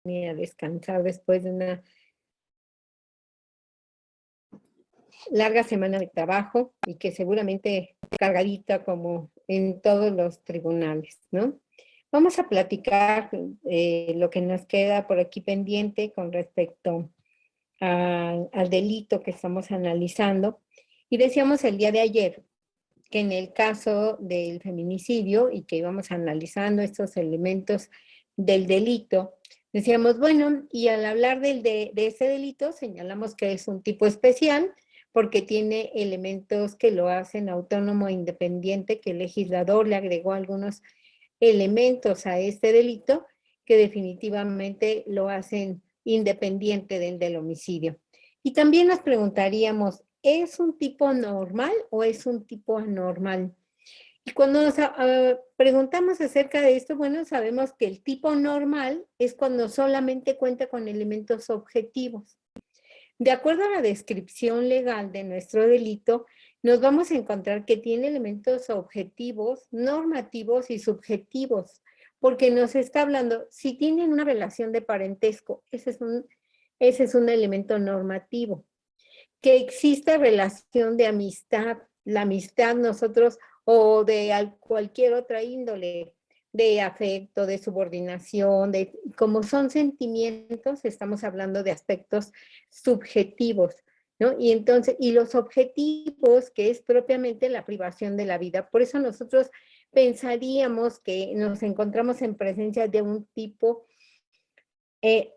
ni a descansar después de una larga semana de trabajo y que seguramente cargadita como en todos los tribunales, ¿no? Vamos a platicar lo que nos queda por aquí pendiente con respecto al delito que estamos analizando. Y decíamos el día de ayer que en el caso del feminicidio y que íbamos analizando estos elementos del delito, decíamos, bueno, y al hablar de ese delito señalamos que es un tipo especial porque tiene elementos que lo hacen autónomo e independiente, que el legislador le agregó algunos elementos a este delito que definitivamente lo hacen independiente del homicidio. Y también nos preguntaríamos, ¿es un tipo normal o es un tipo anormal? Y cuando nos preguntamos acerca de esto, bueno, sabemos que el tipo normal es cuando solamente cuenta con elementos objetivos. De acuerdo a la descripción legal de nuestro delito, nos vamos a encontrar que tiene elementos objetivos, normativos y subjetivos, porque nos está hablando, si tienen una relación de parentesco, ese es un elemento normativo. Que exista relación de amistad, la amistad nosotros, o de cualquier otra índole, de afecto, de subordinación, como son sentimientos, estamos hablando de aspectos subjetivos, ¿no? Y entonces, y los objetivos, que es propiamente la privación de la vida. Por eso nosotros pensaríamos que nos encontramos en presencia de un tipo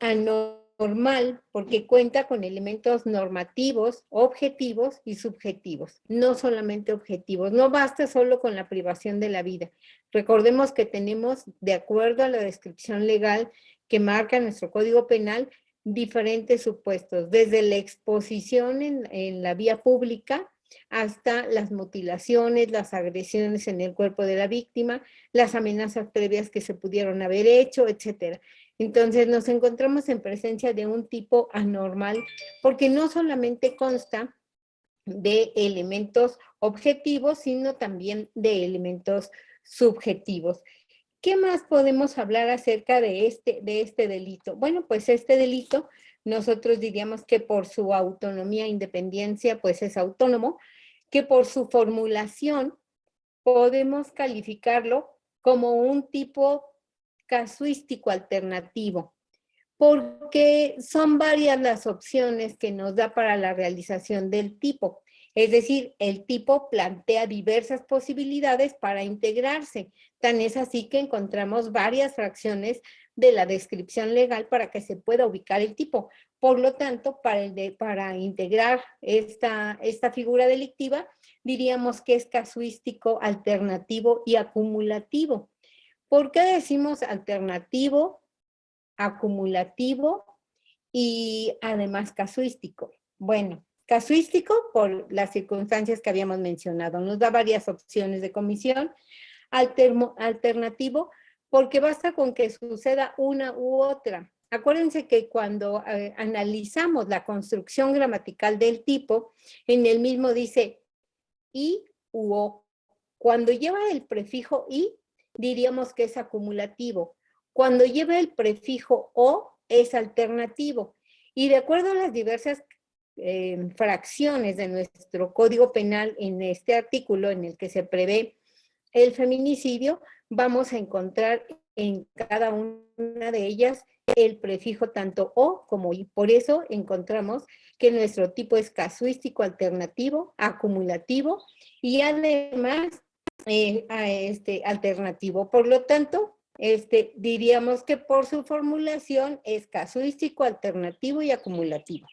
anormal, porque cuenta con elementos normativos, objetivos y subjetivos, no solamente objetivos. No basta solo con la privación de la vida. Recordemos que tenemos, de acuerdo a la descripción legal que marca nuestro Código Penal, diferentes supuestos, desde la exposición en la vía pública hasta las mutilaciones, las agresiones en el cuerpo de la víctima, las amenazas previas que se pudieron haber hecho, etcétera. Entonces nos encontramos en presencia de un tipo anormal porque no solamente consta de elementos objetivos, sino también de elementos subjetivos. ¿Qué más podemos hablar acerca de este delito? Bueno, pues este delito nosotros diríamos que por su autonomía e independencia, pues es autónomo, que por su formulación podemos calificarlo como un tipo casuístico alternativo, porque son varias las opciones que nos da para la realización del tipo. Es decir, el tipo plantea diversas posibilidades para integrarse. Tan es así que encontramos varias fracciones de la descripción legal para que se pueda ubicar el tipo. Por lo tanto, para integrar esta figura delictiva, diríamos que es casuístico, alternativo y acumulativo. ¿Por qué decimos alternativo, acumulativo y además casuístico? Bueno, casuístico por las circunstancias que habíamos mencionado. Nos da varias opciones de comisión. Alternativo porque basta con que suceda una u otra. Acuérdense que cuando analizamos la construcción gramatical del tipo, en el mismo dice y u o. Cuando lleva el prefijo y, diríamos que es acumulativo. Cuando lleva el prefijo o, es alternativo. Y de acuerdo a las diversas fracciones de nuestro Código Penal en este artículo en el que se prevé el feminicidio, vamos a encontrar en cada una de ellas el prefijo tanto o como y. Por eso encontramos que nuestro tipo es casuístico alternativo, acumulativo y además alternativo. Por lo tanto, diríamos que por su formulación es casuístico, alternativo y acumulativo.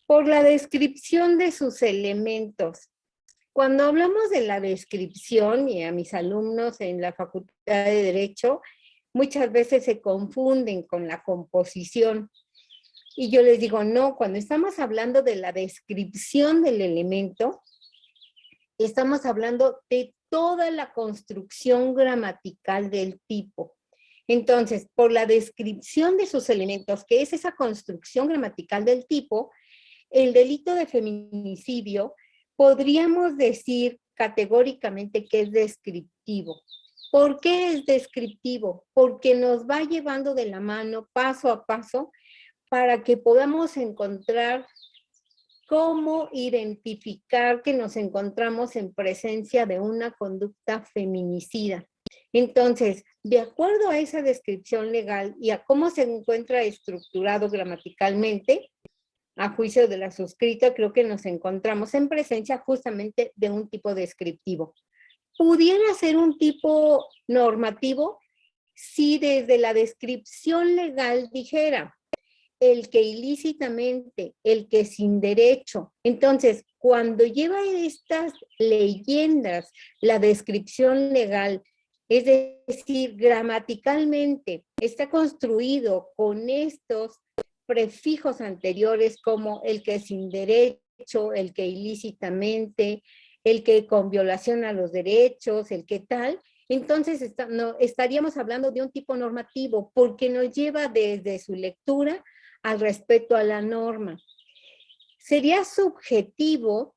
Por la descripción de sus elementos. Cuando hablamos de la descripción, y a mis alumnos en la Facultad de Derecho, muchas veces se confunden con la composición. Y yo les digo, no, cuando estamos hablando de la descripción del elemento, estamos hablando de toda la construcción gramatical del tipo. Entonces, por la descripción de sus elementos, que es esa construcción gramatical del tipo, el delito de feminicidio podríamos decir categóricamente que es descriptivo. ¿Por qué es descriptivo? Porque nos va llevando de la mano paso a paso para que podamos encontrar cómo identificar que nos encontramos en presencia de una conducta feminicida. Entonces, de acuerdo a esa descripción legal y a cómo se encuentra estructurado gramaticalmente, a juicio de la suscrita, creo que nos encontramos en presencia justamente de un tipo descriptivo. Pudiera ser un tipo normativo si desde la descripción legal dijera el que ilícitamente, el que sin derecho. Entonces, cuando lleva estas leyendas la descripción legal, es decir, gramaticalmente está construido con estos prefijos anteriores como el que sin derecho, el que ilícitamente, el que con violación a los derechos, el que tal, entonces estaríamos hablando de un tipo normativo porque nos lleva desde su lectura al respeto a la norma. Sería subjetivo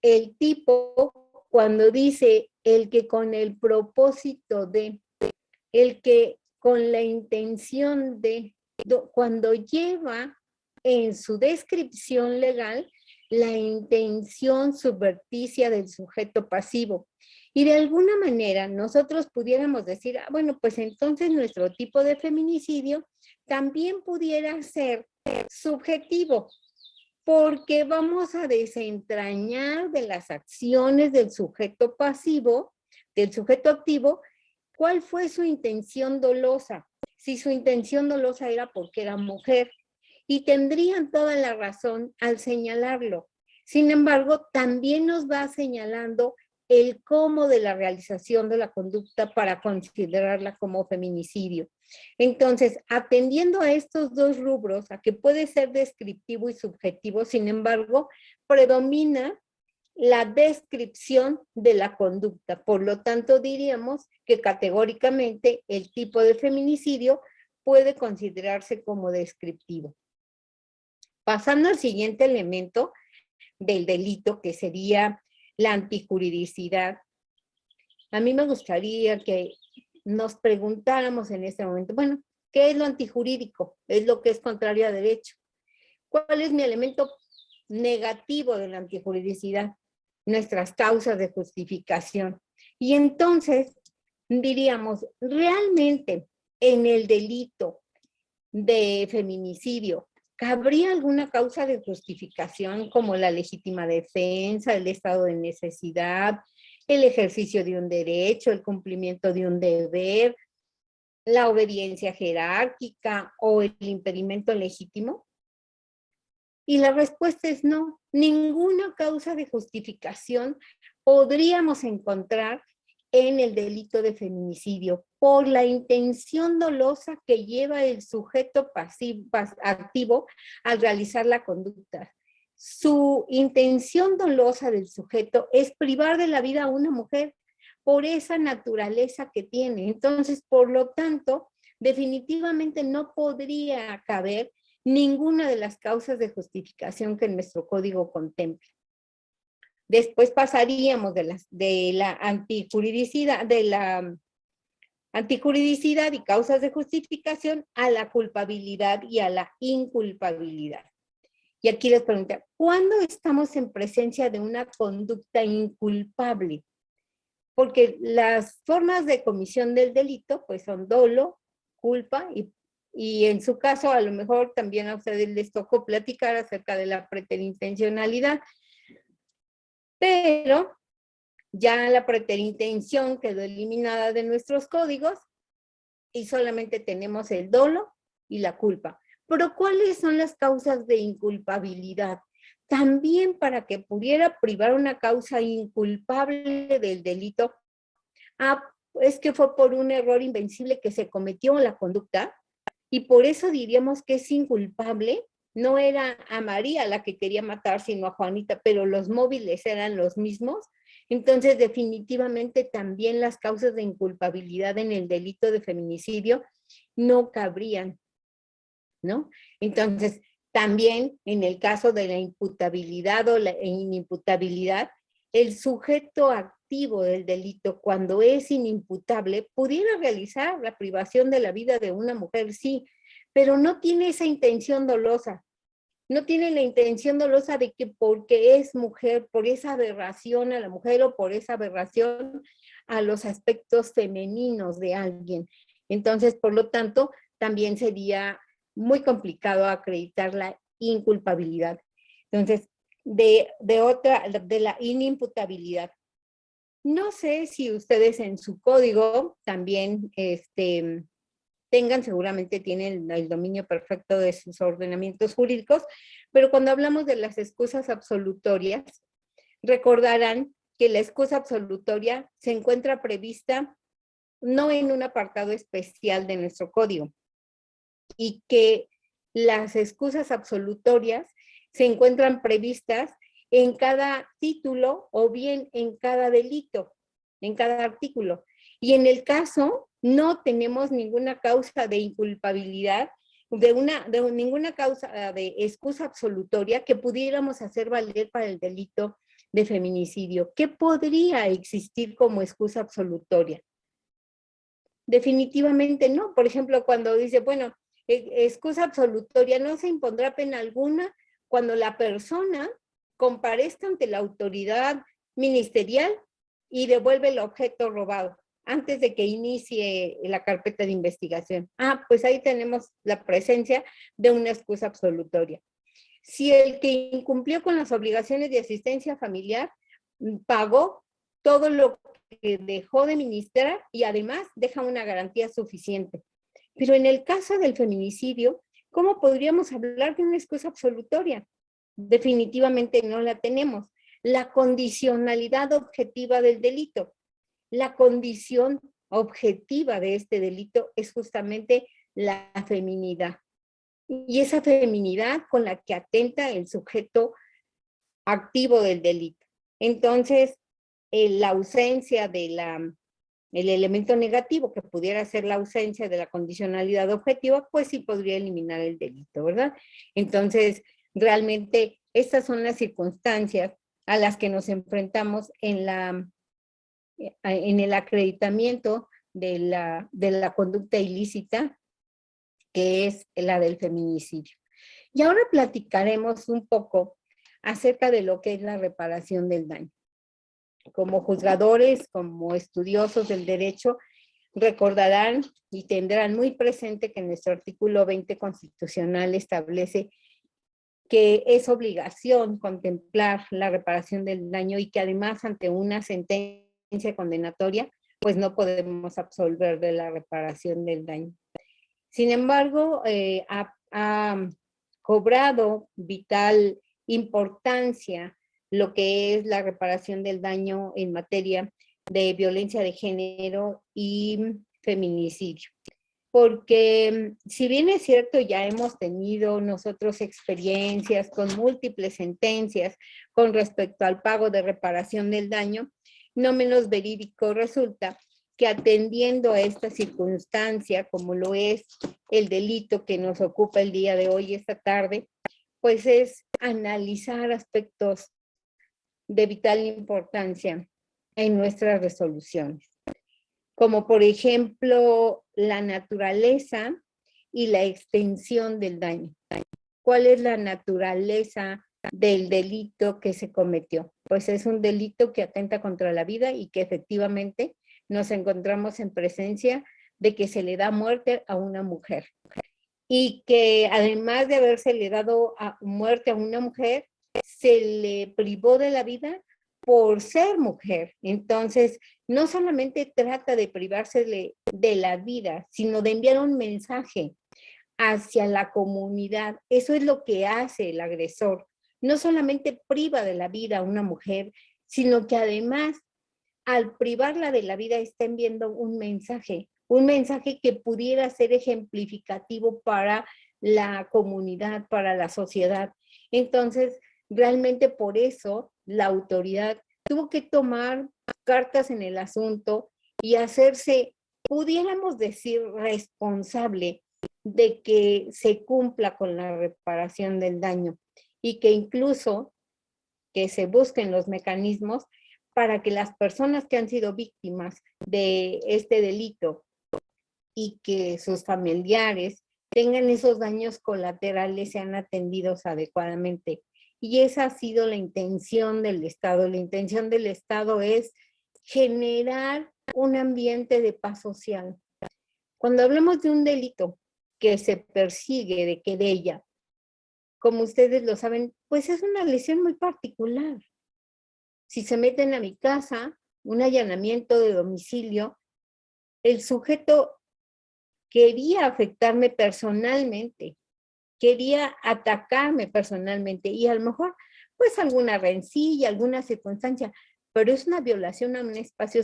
el tipo cuando dice el que con el propósito de, el que con la intención de, cuando lleva en su descripción legal la intención subverticia del sujeto pasivo. Y de alguna manera nosotros pudiéramos decir, bueno, pues entonces nuestro tipo de feminicidio también pudiera ser subjetivo, porque vamos a desentrañar de las acciones del sujeto pasivo, del sujeto activo, cuál fue su intención dolosa. Si su intención dolosa era porque era mujer, y tendrían toda la razón al señalarlo. Sin embargo, también nos va señalando el cómo de la realización de la conducta para considerarla como feminicidio. Entonces, atendiendo a estos dos rubros, a que puede ser descriptivo y subjetivo, sin embargo, predomina la descripción de la conducta. Por lo tanto, diríamos que categóricamente el tipo de feminicidio puede considerarse como descriptivo. Pasando al siguiente elemento del delito, que sería la antijuridicidad, a mí me gustaría que nos preguntáramos en este momento, bueno, ¿qué es lo antijurídico? Es lo que es contrario a derecho. ¿Cuál es mi elemento negativo de la antijuridicidad? Nuestras causas de justificación. Y entonces diríamos, realmente en el delito de feminicidio, ¿cabría alguna causa de justificación como la legítima defensa, el estado de necesidad, el ejercicio de un derecho, el cumplimiento de un deber, la obediencia jerárquica o el impedimento legítimo? Y la respuesta es no, ninguna causa de justificación podríamos encontrar en el delito de feminicidio por la intención dolosa que lleva el sujeto activo al realizar la conducta. Su intención dolosa del sujeto es privar de la vida a una mujer por esa naturaleza que tiene. Entonces, por lo tanto, definitivamente no podría caber ninguna de las causas de justificación que nuestro código contempla. Después pasaríamos de la antijuridicidad y causas de justificación a la culpabilidad y a la inculpabilidad. Y aquí les pregunto, ¿cuándo estamos en presencia de una conducta inculpable? Porque las formas de comisión del delito pues son dolo, culpa y en su caso a lo mejor también a ustedes les tocó platicar acerca de la preterintencionalidad, pero ya la preterintención quedó eliminada de nuestros códigos y solamente tenemos el dolo y la culpa. Pero ¿cuáles son las causas de inculpabilidad? También para que pudiera privar una causa inculpable del delito, es que fue por un error invencible que se cometió en la conducta y por eso diríamos que es inculpable. No era a María la que quería matar, sino a Juanita, pero los móviles eran los mismos. Entonces, definitivamente también las causas de inculpabilidad en el delito de feminicidio no cabrían, ¿no? Entonces, también en el caso de la imputabilidad o la inimputabilidad, el sujeto activo del delito, cuando es inimputable, pudiera realizar la privación de la vida de una mujer, sí, pero no tiene esa intención dolosa. No tiene la intención dolosa de que porque es mujer, por esa aberración a la mujer o por esa aberración a los aspectos femeninos de alguien. Entonces, por lo tanto, también sería muy complicado acreditar la inculpabilidad. Entonces, de la inimputabilidad. No sé si ustedes en su código también seguramente tienen el dominio perfecto de sus ordenamientos jurídicos, pero cuando hablamos de las excusas absolutorias, recordarán que la excusa absolutoria se encuentra prevista no en un apartado especial de nuestro código, y que las excusas absolutorias se encuentran previstas en cada título o bien en cada delito, en cada artículo. Y en el caso no tenemos ninguna causa de inculpabilidad, ninguna causa de excusa absolutoria que pudiéramos hacer valer para el delito de feminicidio. ¿Qué podría existir como excusa absolutoria? Definitivamente no. Por ejemplo, cuando dice, bueno, excusa absolutoria, no se impondrá pena alguna cuando la persona comparezca ante la autoridad ministerial y devuelve el objeto robado antes de que inicie la carpeta de investigación. Ah, pues ahí tenemos la presencia de una excusa absolutoria. Si el que incumplió con las obligaciones de asistencia familiar pagó todo lo que dejó de ministrar y además deja una garantía suficiente. Pero en el caso del feminicidio, ¿cómo podríamos hablar de una excusa absolutoria? Definitivamente no la tenemos. La condicionalidad objetiva del delito. La condición objetiva de este delito es justamente la feminidad. Y esa feminidad con la que atenta el sujeto activo del delito. Entonces, la ausencia de el elemento negativo, que pudiera ser la ausencia de la condicionalidad objetiva, pues sí podría eliminar el delito, ¿verdad? Entonces, realmente, estas son las circunstancias a las que nos enfrentamos en el acreditamiento de la conducta ilícita, que es la del feminicidio. Y ahora platicaremos un poco acerca de lo que es la reparación del daño. Como juzgadores, como estudiosos del derecho, recordarán y tendrán muy presente que nuestro artículo 20 constitucional establece que es obligación contemplar la reparación del daño y que además ante una sentencia condenatoria, pues no podemos absolver de la reparación del daño. Sin embargo, ha cobrado vital importancia lo que es la reparación del daño en materia de violencia de género y feminicidio. Porque si bien es cierto, ya hemos tenido nosotros experiencias con múltiples sentencias con respecto al pago de reparación del daño, no menos verídico resulta que atendiendo a esta circunstancia, como lo es el delito que nos ocupa el día de hoy, esta tarde, pues es analizar aspectos de vital importancia en nuestras resoluciones, como por ejemplo la naturaleza y la extensión del daño. ¿Cuál es la naturaleza del delito que se cometió? Pues es un delito que atenta contra la vida y que efectivamente nos encontramos en presencia de que se le da muerte a una mujer. Y que además de habérsele dado muerte a una mujer, se le privó de la vida por ser mujer. Entonces, no solamente trata de privarse de la vida, sino de enviar un mensaje hacia la comunidad. Eso es lo que hace el agresor. No solamente priva de la vida a una mujer, sino que además, al privarla de la vida, está enviando un mensaje que pudiera ser ejemplificativo para la comunidad, para la sociedad. Entonces, realmente por eso la autoridad tuvo que tomar cartas en el asunto y hacerse, pudiéramos decir, responsable de que se cumpla con la reparación del daño y que incluso que se busquen los mecanismos para que las personas que han sido víctimas de este delito y que sus familiares tengan esos daños colaterales, sean atendidos adecuadamente. Y esa ha sido la intención del Estado. La intención del Estado es generar un ambiente de paz social. Cuando hablamos de un delito que se persigue de querella, como ustedes lo saben, pues es una lesión muy particular. Si se meten a mi casa, un allanamiento de domicilio, el sujeto quería afectarme personalmente, quería atacarme personalmente y a lo mejor pues alguna rencilla, alguna circunstancia, pero es una violación a un espacio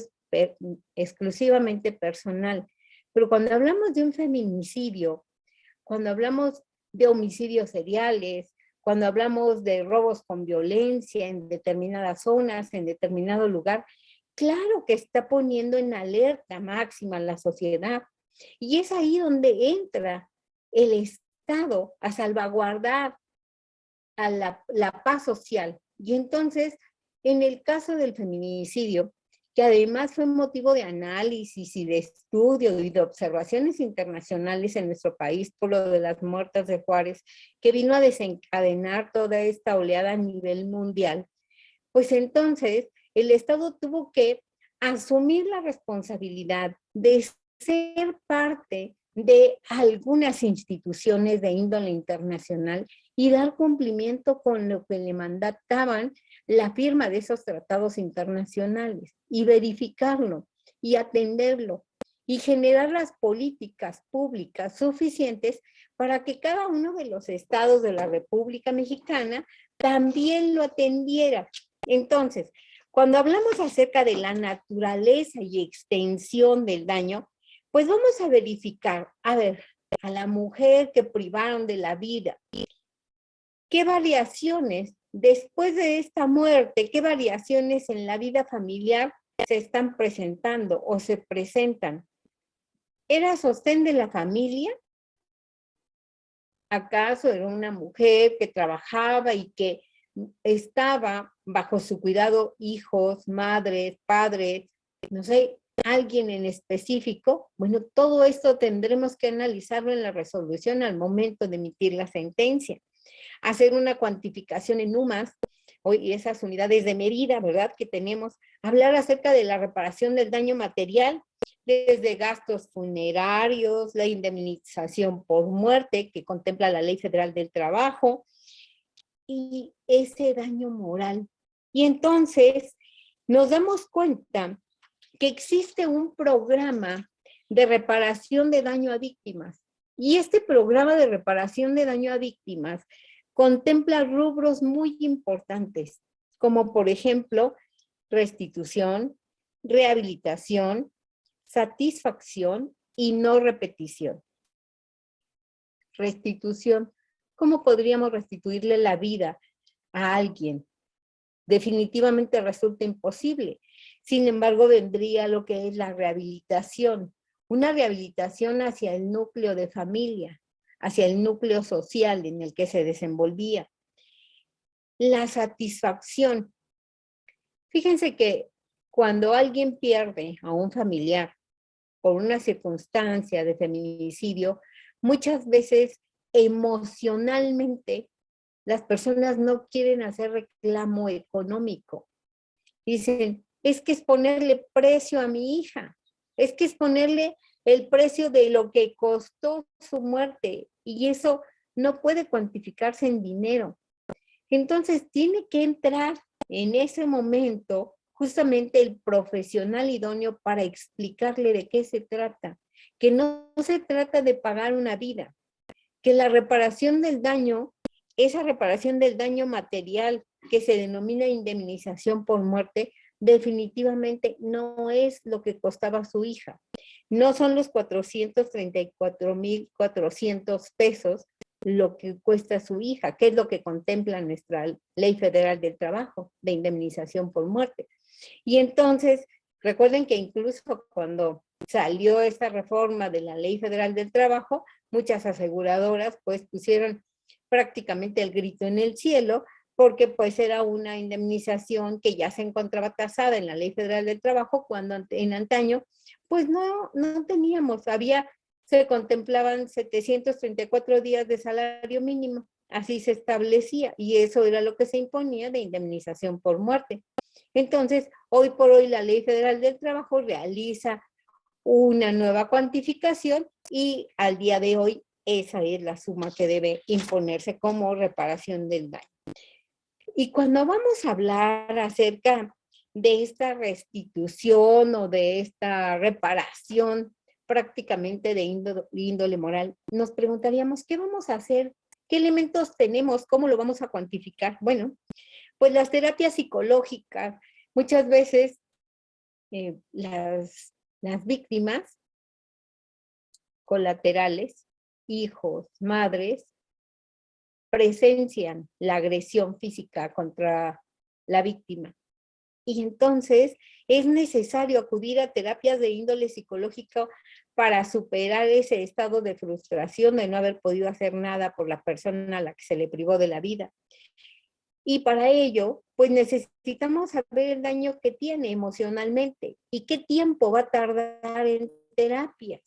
exclusivamente personal. Pero cuando hablamos de un feminicidio, cuando hablamos de homicidios seriales, cuando hablamos de robos con violencia en determinadas zonas, en determinado lugar, claro que está poniendo en alerta máxima a la sociedad. Y es ahí donde entra el Estado a salvaguardar a la paz social. Y entonces, en el caso del feminicidio, que además fue motivo de análisis y de estudio y de observaciones internacionales en nuestro país por lo de las muertas de Juárez, que vino a desencadenar toda esta oleada a nivel mundial, pues entonces el Estado tuvo que asumir la responsabilidad de ser parte de algunas instituciones de índole internacional y dar cumplimiento con lo que le mandataban la firma de esos tratados internacionales y verificarlo y atenderlo y generar las políticas públicas suficientes para que cada uno de los estados de la República Mexicana también lo atendiera. Entonces, cuando hablamos acerca de la naturaleza y extensión del daño, pues vamos a verificar, a ver, a la mujer que privaron de la vida, ¿qué variaciones después de esta muerte, qué variaciones en la vida familiar se están presentando o se presentan? ¿Era sostén de la familia? ¿Acaso era una mujer que trabajaba y que estaba bajo su cuidado hijos, madres, padres, no sé, alguien en específico? Bueno, todo esto tendremos que analizarlo en la resolución al momento de emitir la sentencia. Hacer una cuantificación en UMAS, y esas unidades de medida, ¿verdad?, que tenemos, hablar acerca de la reparación del daño material, desde gastos funerarios, la indemnización por muerte que contempla la Ley Federal del Trabajo, y ese daño moral. Y entonces nos damos cuenta que existe un programa de reparación de daño a víctimas. Y este programa de reparación de daño a víctimas contempla rubros muy importantes, como por ejemplo, restitución, rehabilitación, satisfacción y no repetición. Restitución. ¿Cómo podríamos restituirle la vida a alguien? Definitivamente resulta imposible. Sin embargo, vendría lo que es la rehabilitación. Una rehabilitación hacia el núcleo de familia, hacia el núcleo social en el que se desenvolvía. La satisfacción. Fíjense que cuando alguien pierde a un familiar por una circunstancia de feminicidio, muchas veces emocionalmente las personas no quieren hacer reclamo económico. Dicen, es que es ponerle precio a mi hija, es que es ponerle el precio de lo que costó su muerte, y eso no puede cuantificarse en dinero. Entonces tiene que entrar en ese momento justamente el profesional idóneo para explicarle de qué se trata, que no se trata de pagar una vida, que la reparación del daño, esa reparación del daño material que se denomina indemnización por muerte, definitivamente no es lo que costaba su hija. No son los 434,400 pesos lo que cuesta su hija, que es lo que contempla nuestra Ley Federal del Trabajo de indemnización por muerte. Y entonces, recuerden que incluso cuando salió esta reforma de la Ley Federal del Trabajo, muchas aseguradoras pues pusieron prácticamente el grito en el cielo porque pues era una indemnización que ya se encontraba tasada en la Ley Federal del Trabajo, cuando en antaño pues no teníamos, se contemplaban 734 días de salario mínimo, así se establecía, y eso era lo que se imponía de indemnización por muerte. Entonces, hoy por hoy la Ley Federal del Trabajo realiza una nueva cuantificación y al día de hoy esa es la suma que debe imponerse como reparación del daño. Y cuando vamos a hablar acerca de esta restitución o de esta reparación prácticamente de índole moral, nos preguntaríamos, ¿qué vamos a hacer? ¿Qué elementos tenemos? ¿Cómo lo vamos a cuantificar? Bueno, pues las terapias psicológicas, muchas veces las víctimas colaterales, hijos, madres, presencian la agresión física contra la víctima. Y entonces es necesario acudir a terapias de índole psicológico para superar ese estado de frustración de no haber podido hacer nada por la persona a la que se le privó de la vida. Y para ello, pues necesitamos saber el daño que tiene emocionalmente y qué tiempo va a tardar en terapias.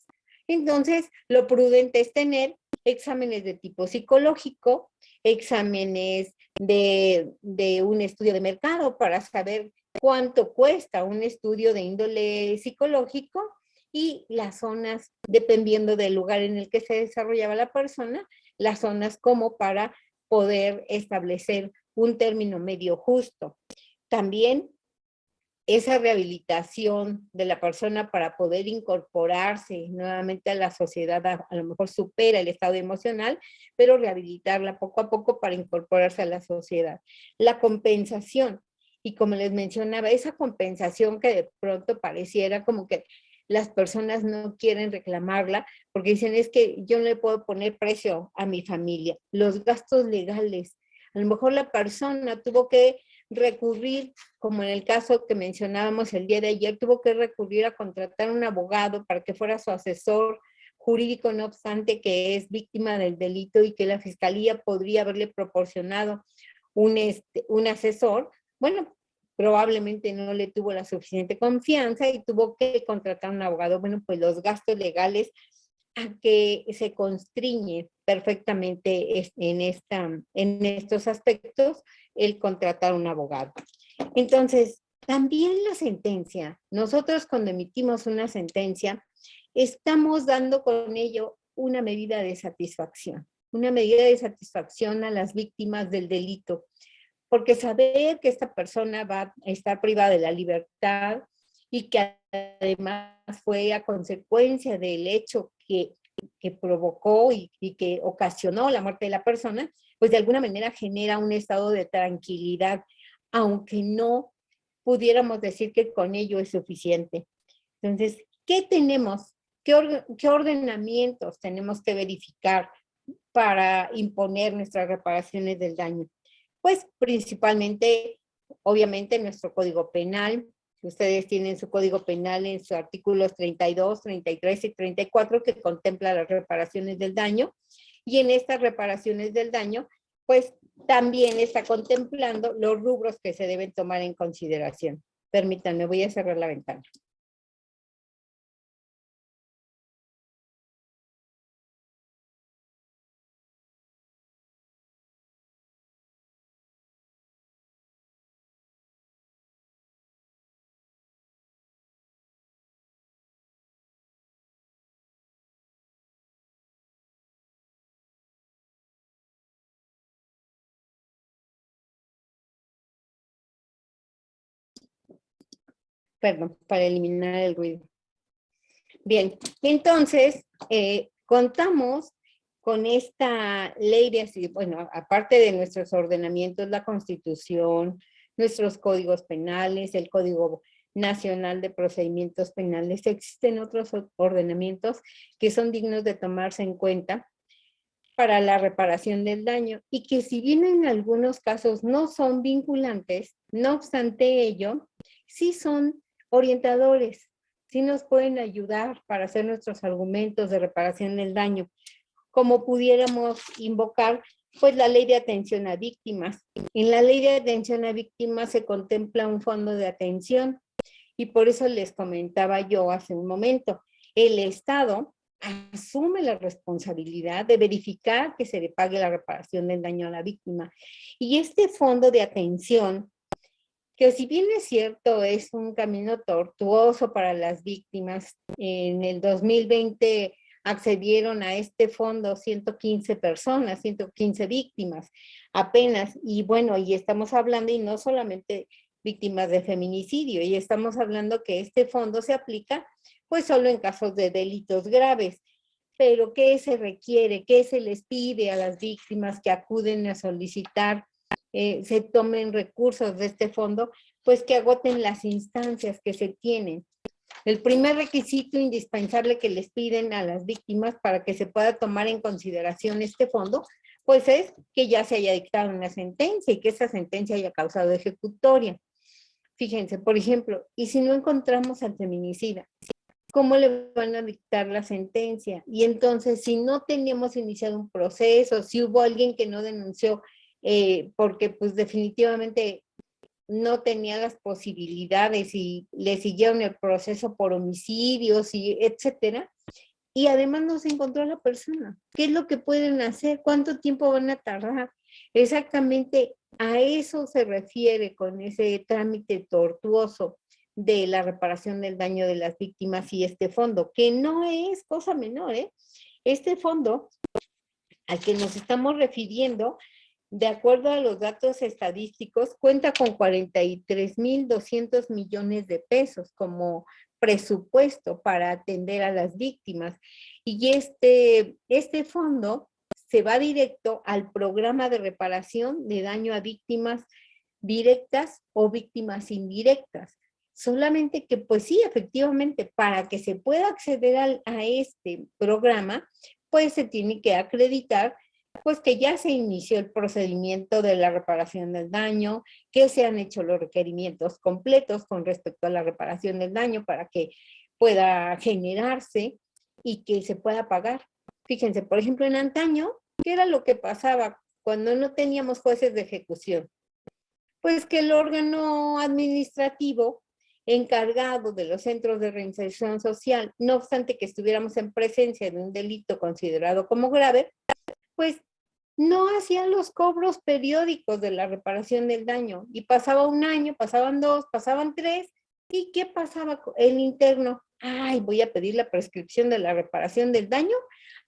Entonces, lo prudente es tener exámenes de tipo psicológico, exámenes de un estudio de mercado para saber cuánto cuesta un estudio de índole psicológico y las zonas, dependiendo del lugar en el que se desarrollaba la persona, las zonas como para poder establecer un término medio justo. También esa rehabilitación de la persona para poder incorporarse nuevamente a la sociedad, a lo mejor supera el estado emocional, pero rehabilitarla poco a poco para incorporarse a la sociedad. La compensación, y como les mencionaba, esa compensación que de pronto pareciera como que las personas no quieren reclamarla, porque dicen, es que yo no le puedo poner precio a mi familia. Los gastos legales, a lo mejor la persona tuvo que recurrir, como en el caso que mencionábamos el día de ayer, tuvo que recurrir a contratar un abogado para que fuera su asesor jurídico, no obstante que es víctima del delito y que la fiscalía podría haberle proporcionado un asesor. Bueno, probablemente no le tuvo la suficiente confianza y tuvo que contratar un abogado. Bueno, pues los gastos legales a que se constriñe perfectamente en estos aspectos el contratar un abogado. Entonces, también la sentencia, nosotros cuando emitimos una sentencia, estamos dando con ello una medida de satisfacción a las víctimas del delito, porque saber que esta persona va a estar privada de la libertad y que además fue a consecuencia del hecho que provocó y que ocasionó la muerte de la persona, pues de alguna manera genera un estado de tranquilidad, aunque no pudiéramos decir que con ello es suficiente. Entonces, ¿qué tenemos? ¿Qué ordenamientos tenemos que verificar para imponer nuestras reparaciones del daño? Pues principalmente, obviamente, nuestro Código Penal. Ustedes tienen su Código Penal en sus artículos 32, 33 y 34 que contempla las reparaciones del daño. Y en estas reparaciones del daño, pues también está contemplando los rubros que se deben tomar en consideración. Permítanme, voy a cerrar la ventana. Perdón, para eliminar el ruido. Bien, entonces, contamos con esta ley de, bueno, aparte de nuestros ordenamientos, la Constitución, nuestros códigos penales, el Código Nacional de Procedimientos Penales, existen otros ordenamientos que son dignos de tomarse en cuenta para la reparación del daño y que si bien en algunos casos no son vinculantes, no obstante ello, sí son orientadores, sí nos pueden ayudar para hacer nuestros argumentos de reparación del daño, como pudiéramos invocar Pues la ley de atención a víctimas. En la ley de atención a víctimas se contempla un fondo de atención y por eso les comentaba yo hace un momento, el Estado asume la responsabilidad de verificar que se le pague la reparación del daño a la víctima. Y este fondo de atención, que si bien es cierto, es un camino tortuoso para las víctimas, en el 2020 accedieron a este fondo 115 personas, 115 víctimas apenas, y bueno, y estamos hablando, y no solamente víctimas de feminicidio, y estamos hablando que este fondo se aplica pues solo en casos de delitos graves. Pero ¿qué se requiere? ¿Qué se les pide a las víctimas que acuden a solicitar se tomen recursos de este fondo? Pues que agoten las instancias que se tienen. El primer requisito indispensable que les piden a las víctimas para que se pueda tomar en consideración este fondo, pues es que ya se haya dictado una sentencia y que esa sentencia haya causado ejecutoria. Fíjense, por ejemplo, y si no encontramos al feminicida, ¿cómo le van a dictar la sentencia? Y entonces, si no teníamos iniciado un proceso, si hubo alguien que no denunció, porque pues definitivamente no tenía las posibilidades y le siguieron el proceso por homicidios y etcétera, y además no se encontró a la persona. ¿Qué es lo que pueden hacer? ¿Cuánto tiempo van a tardar? Exactamente a eso se refiere con ese trámite tortuoso de la reparación del daño de las víctimas y este fondo, que no es cosa menor, ¿eh? Este fondo al que nos estamos refiriendo, de acuerdo a los datos estadísticos, cuenta con 43,200 millones de pesos como presupuesto para atender a las víctimas. Y este fondo se va directo al programa de reparación de daño a víctimas directas o víctimas indirectas. Solamente que, pues sí, efectivamente, para que se pueda acceder a este programa, pues se tiene que acreditar pues que ya se inició el procedimiento de la reparación del daño, que se han hecho los requerimientos completos con respecto a la reparación del daño para que pueda generarse y que se pueda pagar. Fíjense, por ejemplo, en antaño, ¿qué era lo que pasaba cuando no teníamos jueces de ejecución? Pues que el órgano administrativo encargado de los centros de reinserción social, no obstante que estuviéramos en presencia de un delito considerado como grave, pues no hacía los cobros periódicos de la reparación del daño. Y pasaba un año, pasaban dos, pasaban tres. ¿Y qué pasaba? El interno, ay, voy a pedir la prescripción de la reparación del daño.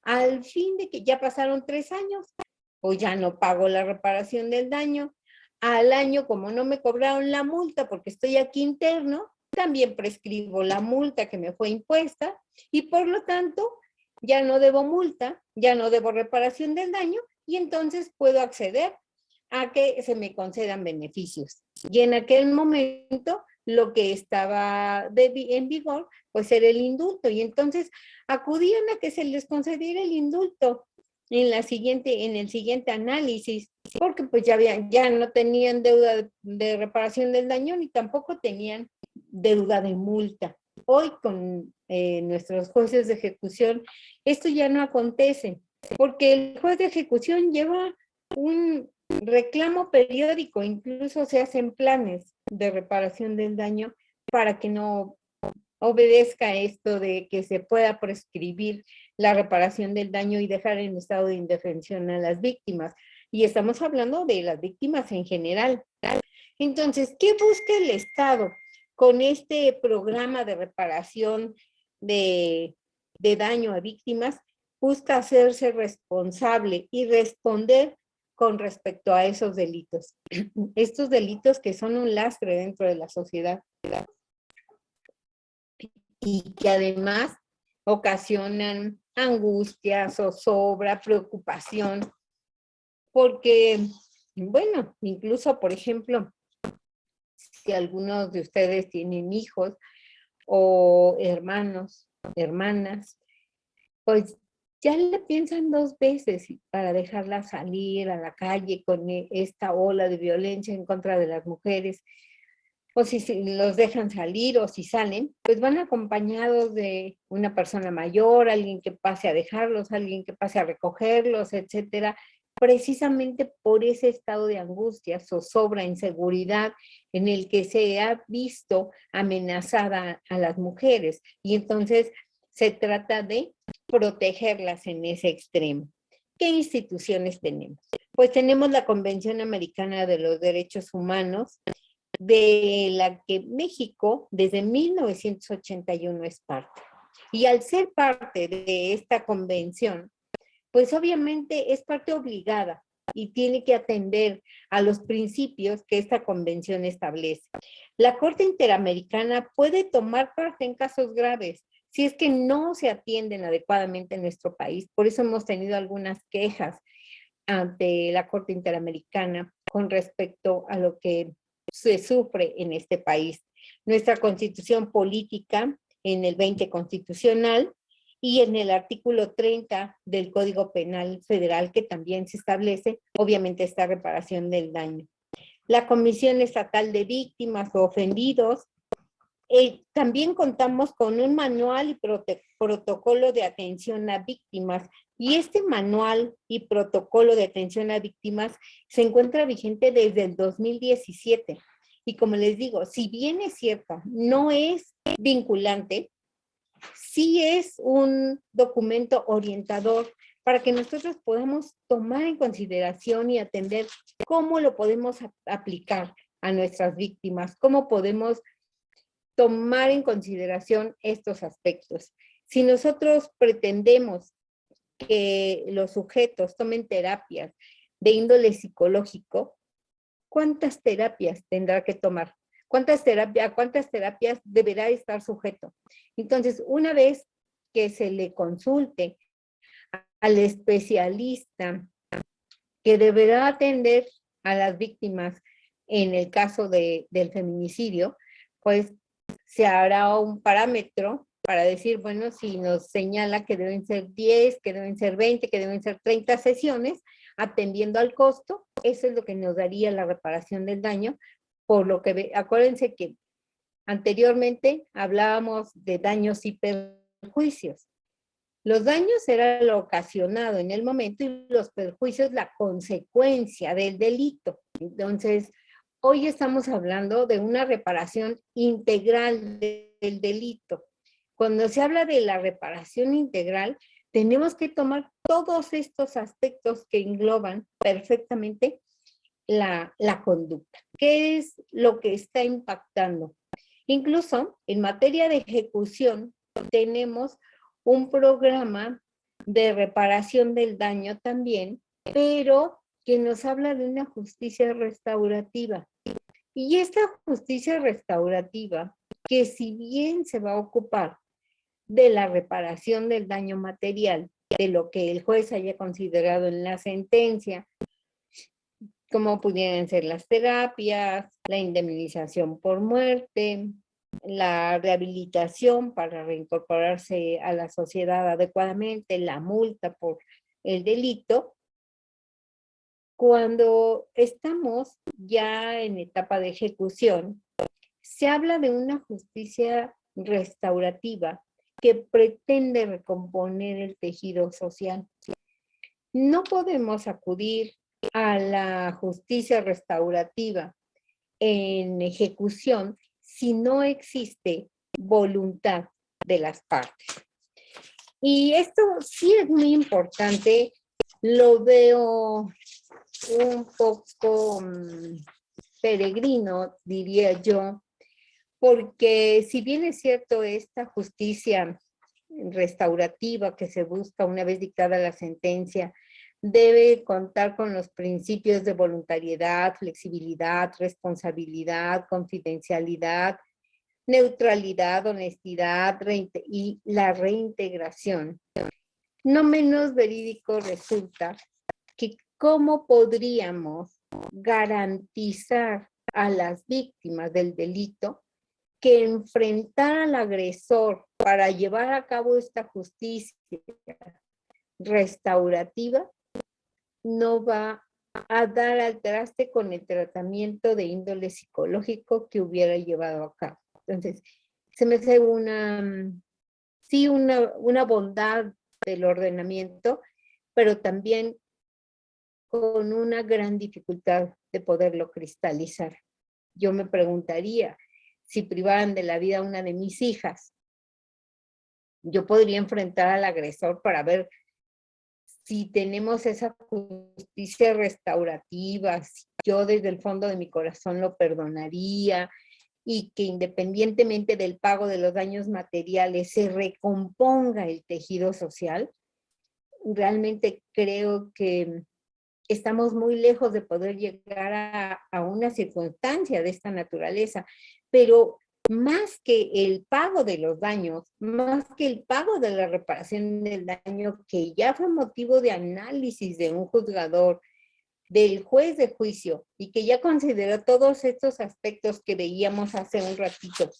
Al fin de que ya pasaron 3 años, pues ya no pago la reparación del daño. Al año, como no me cobraron la multa porque estoy aquí interno, también prescribo la multa que me fue impuesta y por lo tanto ya no debo multa, ya no debo reparación del daño y entonces puedo acceder a que se me concedan beneficios. Y en aquel momento lo que estaba en vigor pues era el indulto y entonces acudían a que se les concediera el indulto en el siguiente análisis, porque pues ya no tenían deuda de reparación del daño ni tampoco tenían deuda de multa. Hoy con nuestros jueces de ejecución esto ya no acontece, porque el juez de ejecución lleva un reclamo periódico, incluso se hacen planes de reparación del daño para que no obedezca esto de que se pueda prescribir la reparación del daño y dejar en estado de indefensión a las víctimas. Y estamos hablando de las víctimas en general. Entonces, ¿qué busca el Estado con este programa de reparación de daño a víctimas? Busca hacerse responsable y responder con respecto a esos delitos. Estos delitos que son un lastre dentro de la sociedad y que además ocasionan angustia, zozobra, preocupación, porque, bueno, incluso, por ejemplo, si algunos de ustedes tienen hijos o hermanos, hermanas, pues ya le piensan 2 veces para dejarla salir a la calle con esta ola de violencia en contra de las mujeres, o si los dejan salir o si salen, pues van acompañados de una persona mayor, alguien que pase a dejarlos, alguien que pase a recogerlos, etcétera. precisamente por ese estado de angustia, zozobra, inseguridad en el que se ha visto amenazada a las mujeres. Y entonces se trata de protegerlas en ese extremo. ¿Qué instituciones tenemos? Pues tenemos la Convención Americana de los Derechos Humanos, de la que México desde 1981 es parte. Y al ser parte de esta convención, pues obviamente es parte obligada y tiene que atender a los principios que esta convención establece. La Corte Interamericana puede tomar parte en casos graves si es que no se atienden adecuadamente en nuestro país. Por eso hemos tenido algunas quejas ante la Corte Interamericana con respecto a lo que se sufre en este país. Nuestra constitución política en el 20 constitucional y en el artículo 30 del Código Penal Federal, que también se establece, obviamente, esta reparación del daño. La Comisión Estatal de Víctimas o Ofendidos, también contamos con un manual y protocolo de atención a víctimas, y este manual y protocolo de atención a víctimas se encuentra vigente desde el 2017. Y como les digo, si bien es cierto, no es vinculante, sí es un documento orientador para que nosotros podamos tomar en consideración y atender cómo lo podemos aplicar a nuestras víctimas, cómo podemos tomar en consideración estos aspectos. Si nosotros pretendemos que los sujetos tomen terapias de índole psicológico, ¿cuántas terapias tendrá que tomar? ¿Cuántas terapias deberá estar sujeto? Entonces, una vez que se le consulte al especialista que deberá atender a las víctimas en el caso del feminicidio, pues se hará un parámetro para decir, bueno, si nos señala que deben ser 10, que deben ser 20, que deben ser 30 sesiones, atendiendo al costo, eso es lo que nos daría la reparación del daño, por lo que, acuérdense que anteriormente hablábamos de daños y perjuicios. Los daños era lo ocasionado en el momento y los perjuicios la consecuencia del delito. Entonces, hoy estamos hablando de una reparación integral del delito. Cuando se habla de la reparación integral, tenemos que tomar todos estos aspectos que engloban perfectamente la conducta. ¿Qué es lo que está impactando? Incluso en materia de ejecución tenemos un programa de reparación del daño también, pero que nos habla de una justicia restaurativa. Y esta justicia restaurativa, que si bien se va a ocupar de la reparación del daño material, de lo que el juez haya considerado en la sentencia, como pudieran ser las terapias, la indemnización por muerte, la rehabilitación para reincorporarse a la sociedad adecuadamente, la multa por el delito. Cuando estamos ya en etapa de ejecución, se habla de una justicia restaurativa que pretende recomponer el tejido social. No podemos acudir a la justicia restaurativa en ejecución si no existe voluntad de las partes. Y esto sí es muy importante, lo veo un poco peregrino, diría yo, porque si bien es cierto esta justicia restaurativa que se busca una vez dictada la sentencia, debe contar con los principios de voluntariedad, flexibilidad, responsabilidad, confidencialidad, neutralidad, honestidad y la reintegración. No menos verídico resulta que cómo podríamos garantizar a las víctimas del delito que enfrentar al agresor para llevar a cabo esta justicia restaurativa no va a dar al traste con el tratamiento de índole psicológico que hubiera llevado a cabo. Entonces, se me hace sí, una bondad del ordenamiento, pero también con una gran dificultad de poderlo cristalizar. Yo me preguntaría, si privaran de la vida a una de mis hijas, yo podría enfrentar al agresor para ver si tenemos esa justicia restaurativa, si yo desde el fondo de mi corazón lo perdonaría, y que independientemente del pago de los daños materiales se recomponga el tejido social. Realmente creo que estamos muy lejos de poder llegar a una circunstancia de esta naturaleza, pero más que el pago de los daños, más que el pago de la reparación del daño, que ya fue motivo de análisis de un juzgador, del juez de juicio, y que ya consideró todos estos aspectos que veíamos hace un ratito,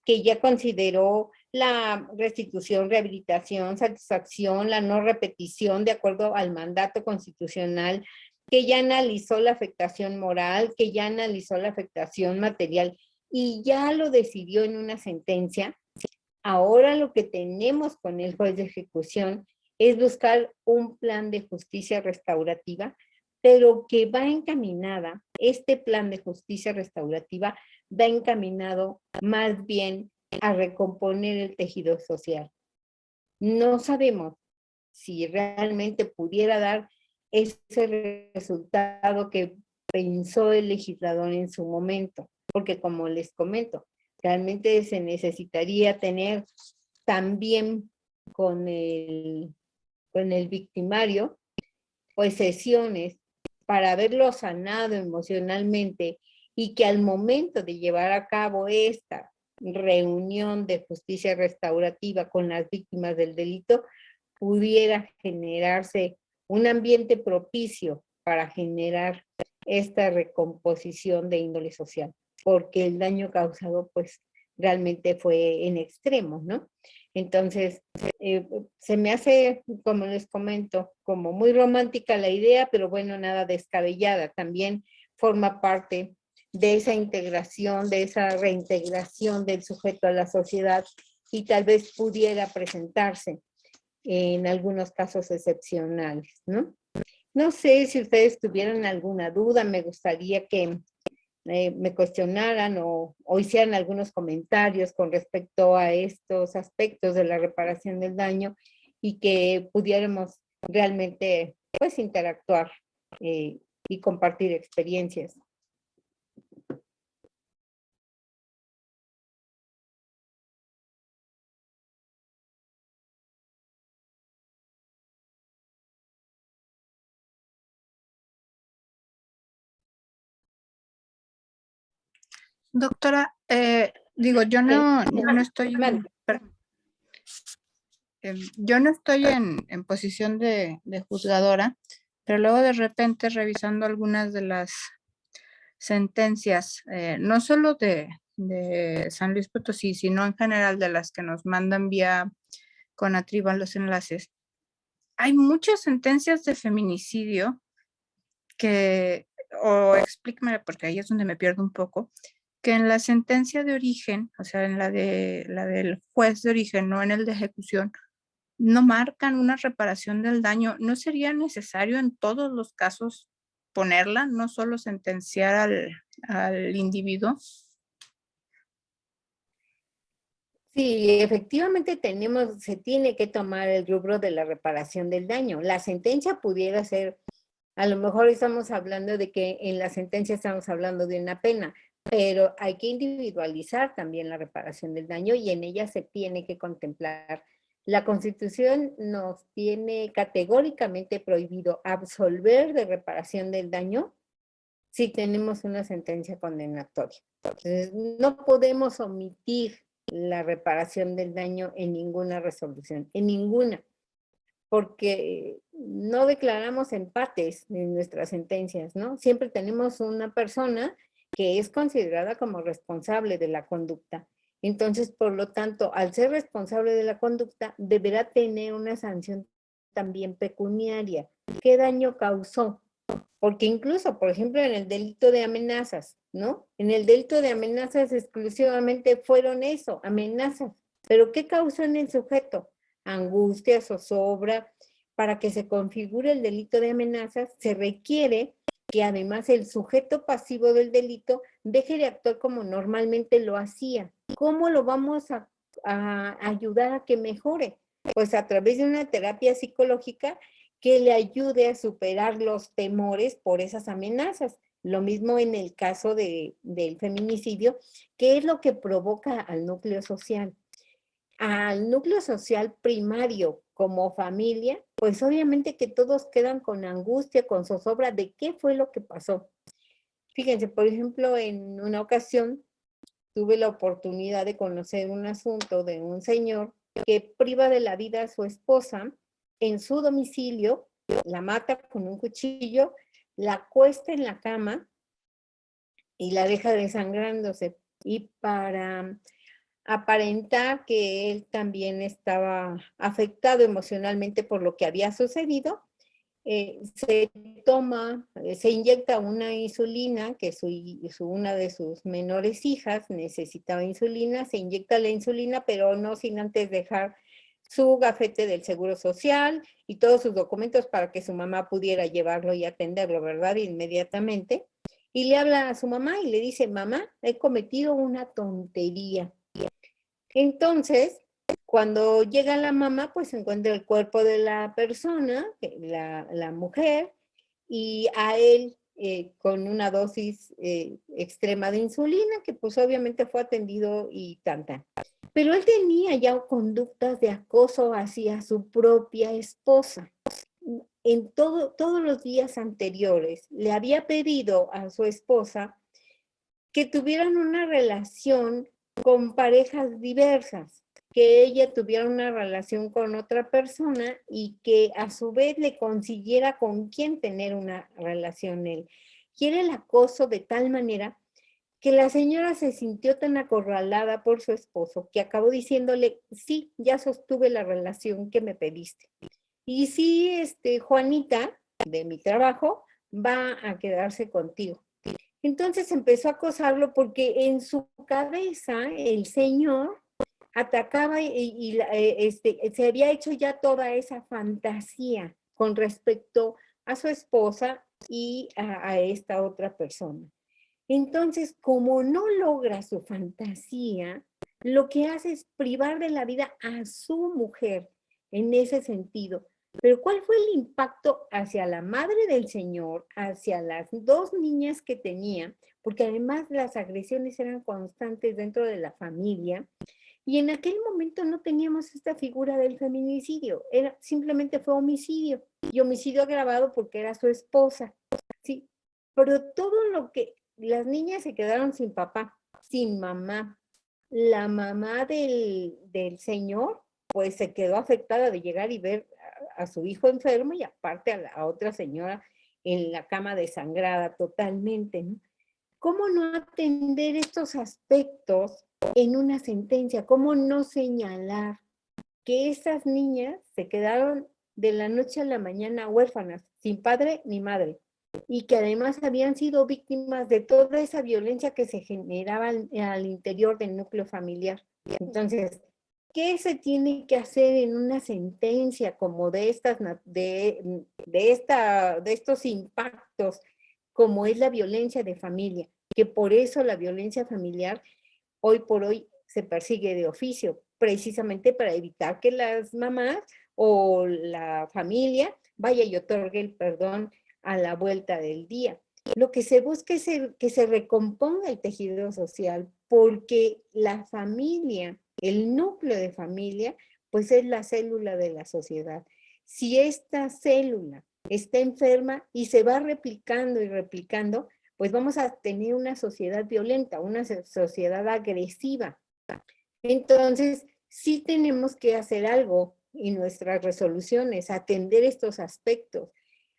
que ya consideró la restitución, rehabilitación, satisfacción, la no repetición de acuerdo al mandato constitucional, que ya analizó la afectación moral, que ya analizó la afectación material y ya lo decidió en una sentencia. Ahora lo que tenemos con el juez de ejecución es buscar un plan de justicia restaurativa, pero que va encaminada, este plan de justicia restaurativa va encaminado más bien a recomponer el tejido social. No sabemos si realmente pudiera dar ese resultado que pensó el legislador en su momento, porque como les comento, realmente se necesitaría tener también con el victimario, pues sesiones para haberlo sanado emocionalmente y que al momento de llevar a cabo esta reunión de justicia restaurativa con las víctimas del delito, pudiera generarse un ambiente propicio para generar esta recomposición de índole social, porque el daño causado pues realmente fue en extremo, ¿no? Entonces, se me hace, como les comento, como muy romántica la idea, pero bueno, nada descabellada. También forma parte de esa integración, de esa reintegración del sujeto a la sociedad y tal vez pudiera presentarse en algunos casos excepcionales, ¿no? No sé si ustedes tuvieran alguna duda, me gustaría que me cuestionaran o hicieran algunos comentarios con respecto a estos aspectos de la reparación del daño y que pudiéramos realmente pues interactuar y compartir experiencias. Doctora, digo, yo no estoy yo no estoy en posición de juzgadora, pero luego de repente revisando algunas de las sentencias, no solo de San Luis Potosí, sino en general de las que nos mandan vía Conatriba los enlaces, hay muchas sentencias de feminicidio que, o explícame porque ahí es donde me pierdo un poco, que en la sentencia de origen, o sea, en la del juez de origen, no en el de ejecución, no marcan una reparación del daño. ¿No sería necesario en todos los casos ponerla, no solo sentenciar al individuo? Sí, efectivamente se tiene que tomar el rubro de la reparación del daño. La sentencia pudiera ser, a lo mejor estamos hablando de que en la sentencia estamos hablando de una pena, pero hay que individualizar también la reparación del daño y en ella se tiene que contemplar. La Constitución nos tiene categóricamente prohibido absolver de reparación del daño si tenemos una sentencia condenatoria. Entonces, no podemos omitir la reparación del daño en ninguna resolución, en ninguna, porque no declaramos empates en nuestras sentencias, ¿no? Siempre tenemos una persona que es considerada como responsable de la conducta. Entonces, por lo tanto, al ser responsable de la conducta, deberá tener una sanción también pecuniaria. ¿Qué daño causó? Porque incluso, por ejemplo, en el delito de amenazas, ¿no? En el delito de amenazas exclusivamente fueron eso, amenazas. ¿Pero qué causó en el sujeto? Angustia, zozobra, para que se configure el delito de amenazas, se requiere que además el sujeto pasivo del delito deje de actuar como normalmente lo hacía. ¿Cómo lo vamos a ayudar a que mejore? Pues a través de una terapia psicológica que le ayude a superar los temores por esas amenazas. Lo mismo en el caso del feminicidio, que es lo que provoca al núcleo social. Al núcleo social primario como familia, pues obviamente que todos quedan con angustia, con zozobra de qué fue lo que pasó. Fíjense, por ejemplo, en una ocasión tuve la oportunidad de conocer un asunto de un señor que priva de la vida a su esposa en su domicilio, la mata con un cuchillo, la acuesta en la cama y la deja desangrándose. Y para aparentar que él también estaba afectado emocionalmente por lo que había sucedido, se inyecta una insulina, que una de sus menores hijas necesitaba insulina, se inyecta la insulina, pero no sin antes dejar su gafete del Seguro Social y todos sus documentos para que su mamá pudiera llevarlo y atenderlo, ¿verdad? Inmediatamente. Y le habla a su mamá y le dice, mamá, he cometido una tontería. Entonces, cuando llega la mamá, pues encuentra el cuerpo de la persona, la mujer, y a él con una dosis extrema de insulina, que pues obviamente fue atendido y tanta. Pero él tenía ya conductas de acoso hacia su propia esposa. En todos los días anteriores le había pedido a su esposa que tuvieran una relación con parejas diversas, que ella tuviera una relación con otra persona y que a su vez le consiguiera con quién tener una relación él. Quiere el acoso de tal manera que la señora se sintió tan acorralada por su esposo que acabó diciéndole, sí, ya sostuve la relación que me pediste. Y sí, Juanita, de mi trabajo, va a quedarse contigo. Entonces empezó a acosarlo porque en su cabeza el señor atacaba se había hecho ya toda esa fantasía con respecto a su esposa y a esta otra persona. Entonces, como no logra su fantasía, lo que hace es privar de la vida a su mujer en ese sentido. Pero ¿cuál fue el impacto hacia la madre del señor, hacia las dos niñas que tenía? Porque además las agresiones eran constantes dentro de la familia. Y en aquel momento no teníamos esta figura del feminicidio, simplemente fue homicidio. Y homicidio agravado porque era su esposa. Sí, pero todo lo que las niñas se quedaron sin papá, sin mamá. La mamá del señor, pues se quedó afectada de llegar y ver a su hijo enfermo y aparte a la otra señora en la cama desangrada totalmente, ¿no? ¿Cómo no atender estos aspectos en una sentencia? ¿Cómo no señalar que esas niñas se quedaron de la noche a la mañana huérfanas, sin padre ni madre? Y que además habían sido víctimas de toda esa violencia que se generaba al interior del núcleo familiar. Entonces, ¿qué se tiene que hacer en una sentencia como de estos impactos, como es la violencia de familia? Que por eso la violencia familiar hoy por hoy se persigue de oficio, precisamente para evitar que las mamás o la familia vaya y otorgue el perdón a la vuelta del día. Lo que se busca es que se recomponga el tejido social, porque la familia, el núcleo de familia, pues es la célula de la sociedad. Si esta célula está enferma y se va replicando y replicando, pues vamos a tener una sociedad violenta, una sociedad agresiva. Entonces, sí tenemos que hacer algo en nuestras resoluciones, atender estos aspectos.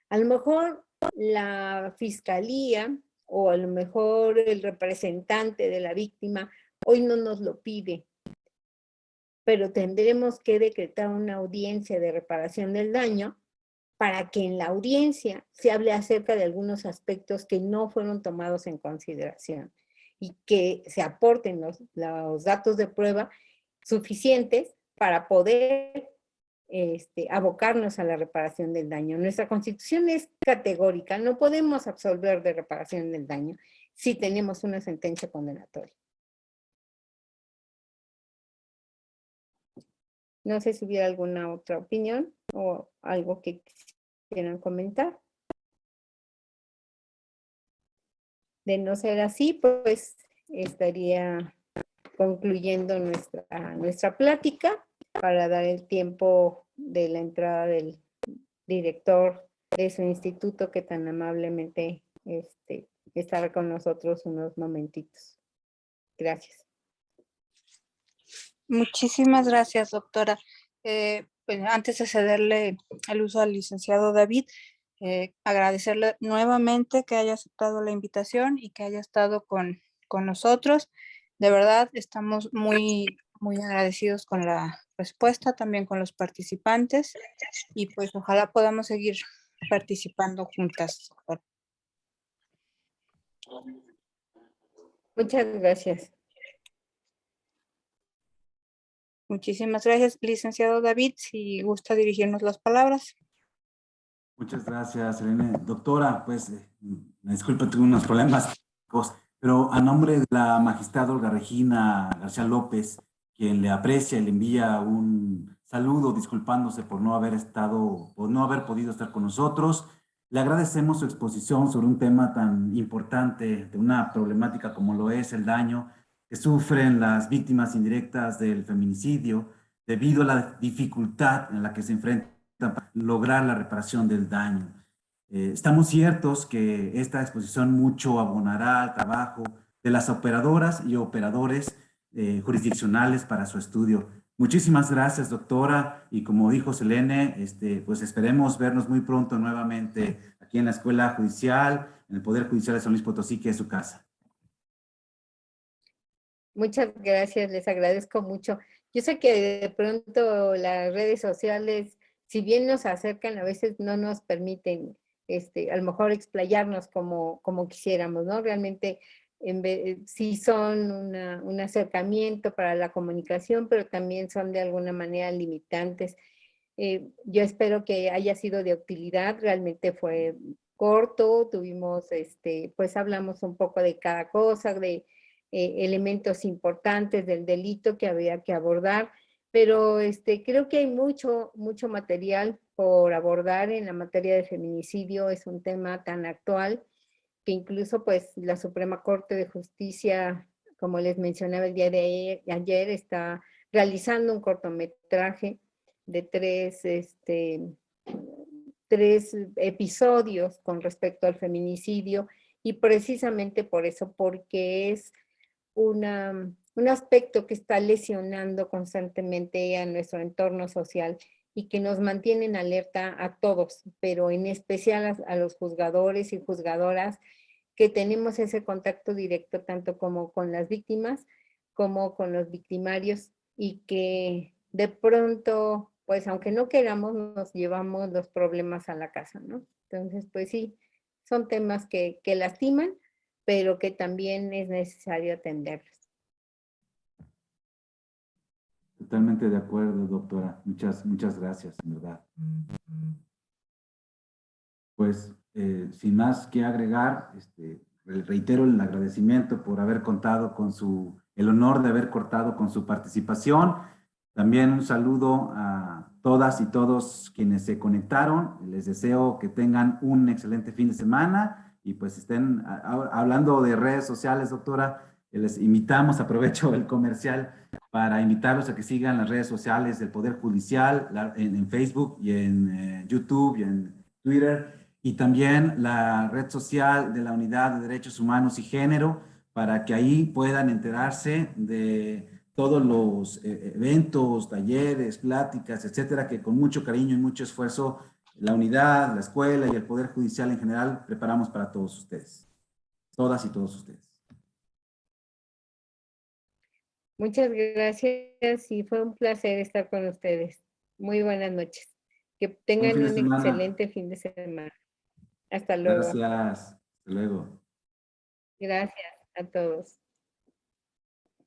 A lo mejor la fiscalía o a lo mejor el representante de la víctima hoy no nos lo pide, pero tendremos que decretar una audiencia de reparación del daño para que en la audiencia se hable acerca de algunos aspectos que no fueron tomados en consideración y que se aporten los datos de prueba suficientes para poder abocarnos a la reparación del daño. Nuestra Constitución es categórica, no podemos absolver de reparación del daño si tenemos una sentencia condenatoria. No sé si hubiera alguna otra opinión o algo que quieran comentar. De no ser así, pues estaría concluyendo nuestra plática para dar el tiempo de la entrada del director de su instituto que tan amablemente estará con nosotros unos momentitos. Gracias. Muchísimas gracias, doctora. Pues antes de cederle el uso al licenciado David, agradecerle nuevamente que haya aceptado la invitación y que haya estado con nosotros. De verdad, estamos muy, muy agradecidos con la respuesta, también con los participantes, y pues ojalá podamos seguir participando juntas, doctora. Muchas gracias. Muchísimas gracias, licenciado David, si gusta dirigirnos las palabras. Muchas gracias, Selene. Doctora, pues, me disculpa, tuve unos problemas técnicos, pero a nombre de la magistrada Olga Regina García López, quien le aprecia y le envía un saludo disculpándose por no haber estado, por no haber podido estar con nosotros, le agradecemos su exposición sobre un tema tan importante, de una problemática como lo es el daño que sufren las víctimas indirectas del feminicidio debido a la dificultad en la que se enfrentan para lograr la reparación del daño. Estamos ciertos que esta exposición mucho abonará al trabajo de las operadoras y operadores jurisdiccionales para su estudio. Muchísimas gracias, doctora, y como dijo Selene, pues esperemos vernos muy pronto nuevamente aquí en la Escuela Judicial, en el Poder Judicial de San Luis Potosí, que es su casa. Muchas gracias, les agradezco mucho. Yo sé que de pronto las redes sociales, si bien nos acercan, a veces no nos permiten a lo mejor explayarnos como quisiéramos, ¿no? Realmente sí son un acercamiento para la comunicación, pero también son de alguna manera limitantes. Yo espero que haya sido de utilidad, realmente fue corto, tuvimos, pues hablamos un poco de cada cosa, de elementos importantes del delito que había que abordar, pero creo que hay mucho material por abordar en la materia de feminicidio. Es un tema tan actual que incluso pues la Suprema Corte de Justicia, como les mencionaba el día de ayer, está realizando un cortometraje de tres episodios con respecto al feminicidio, y precisamente por eso, porque es un aspecto que está lesionando constantemente a nuestro entorno social y que nos mantiene en alerta a todos, pero en especial a los juzgadores y juzgadoras que tenemos ese contacto directo tanto como con las víctimas como con los victimarios, y que de pronto, pues aunque no queramos, nos llevamos los problemas a la casa, ¿no? Entonces, pues sí, son temas que lastiman, pero que también es necesario atenderlos. Totalmente de acuerdo, doctora. Muchas gracias, en verdad. Pues, sin más que agregar, reitero el agradecimiento por haber contado con el honor de haber cortado con su participación. También un saludo a todas y todos quienes se conectaron. Les deseo que tengan un excelente fin de semana y pues estén hablando de redes sociales, doctora. Les invitamos, aprovecho el comercial, para invitarlos a que sigan las redes sociales del Poder Judicial en Facebook y en YouTube y en Twitter, y también la red social de la Unidad de Derechos Humanos y Género, para que ahí puedan enterarse de todos los eventos, talleres, pláticas, etcétera, que con mucho cariño y mucho esfuerzo la unidad, la escuela y el Poder Judicial en general preparamos para todos ustedes, todas y todos ustedes. Muchas gracias y fue un placer estar con ustedes. Muy buenas noches. Que tengan un excelente fin de semana. Hasta luego. Gracias. Hasta luego. Gracias a todos.